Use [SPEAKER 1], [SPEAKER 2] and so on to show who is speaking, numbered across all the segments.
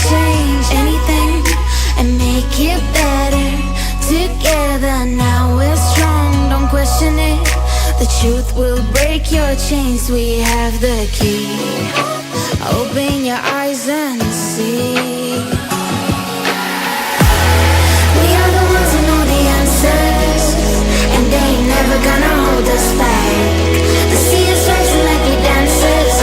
[SPEAKER 1] change anything and make it better together. Now we're strong, don't question it. The truth will break your chains. We have the key. Open your eyes and see. We are the ones who know the answers, and they ain't never gonna hold us back. The sea is rising like we dancers.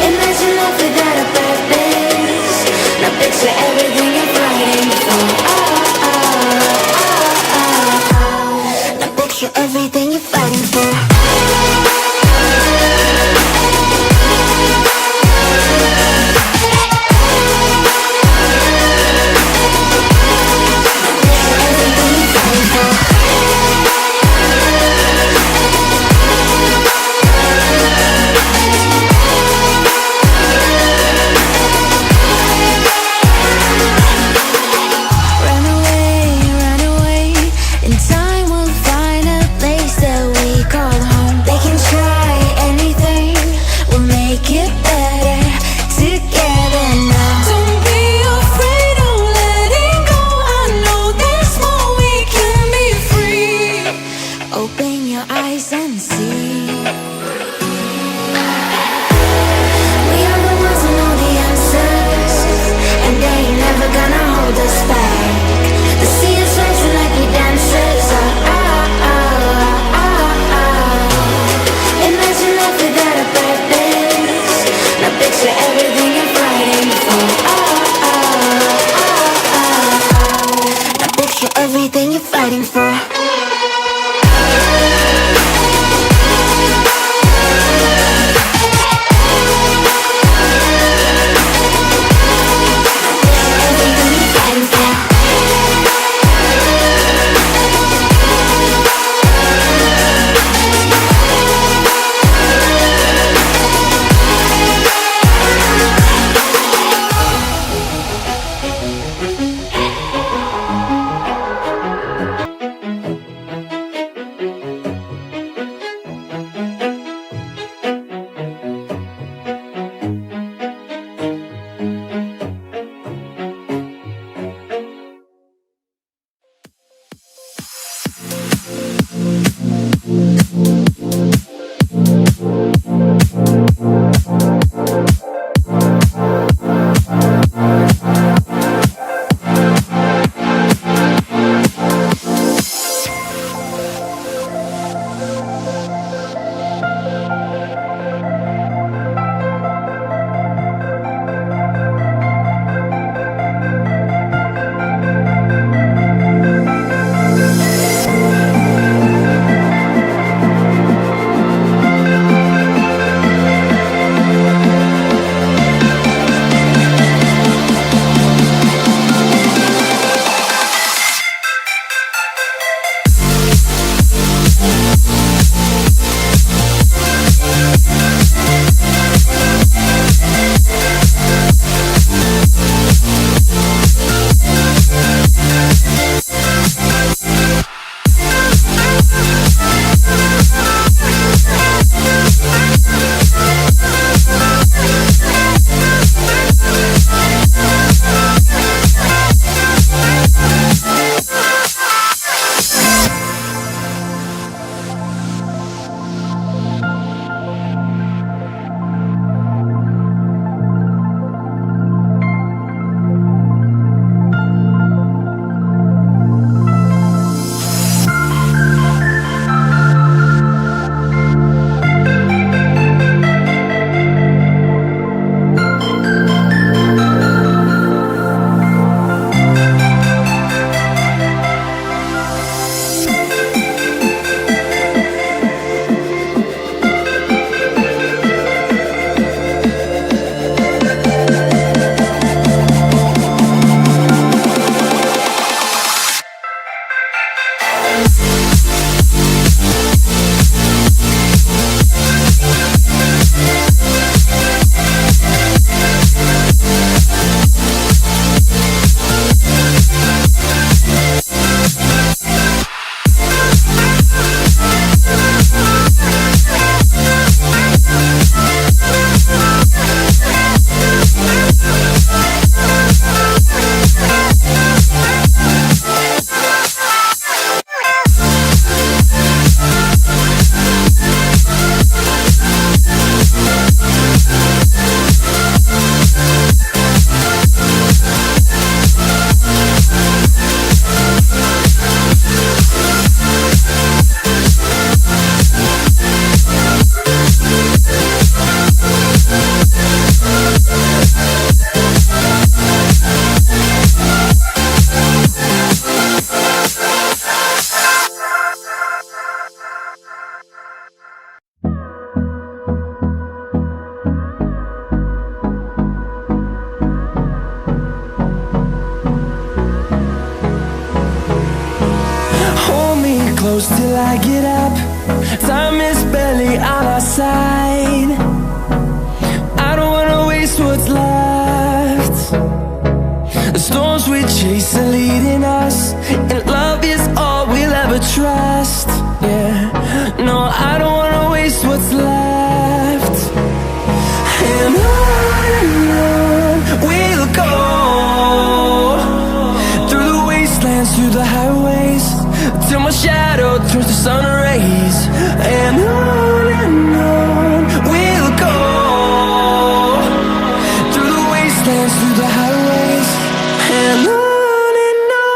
[SPEAKER 1] Imagine life without a purpose. Now picture everything you're fighting for. Now picture everything you're fighting for.
[SPEAKER 2] close till I get up. Time is barely on our side. I don't wanna waste what's left. The storms we chase are leading us, and love is all we'll ever trust. Yeah, no, I don't wanna waste what's left. And on we'll go, through the wastelands, through the highways, till my shadow turns to sun rays. And on we'll go, through the wastelands, through the highways, and on we'll go.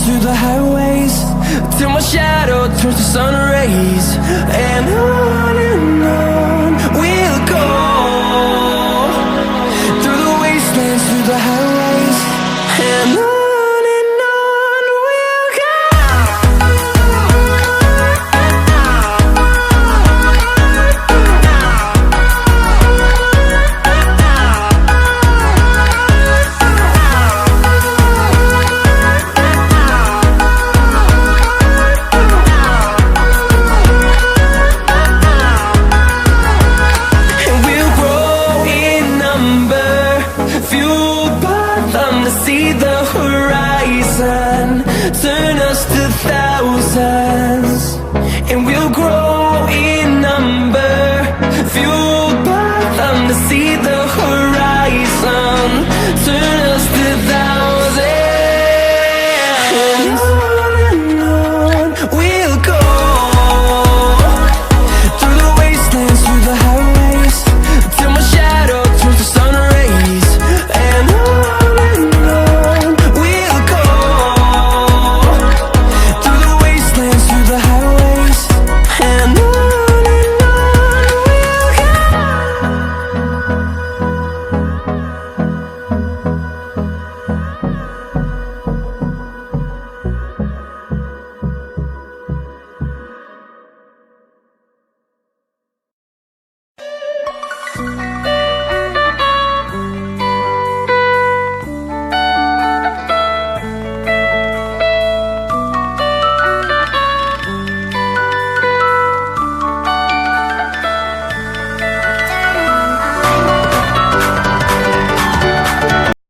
[SPEAKER 2] Through the highways, till my shadow turns to sun rays. And on we'll go, through the wastelands, through the highways, and on we'll go. See the horizon turn us to thousands, and we'll grow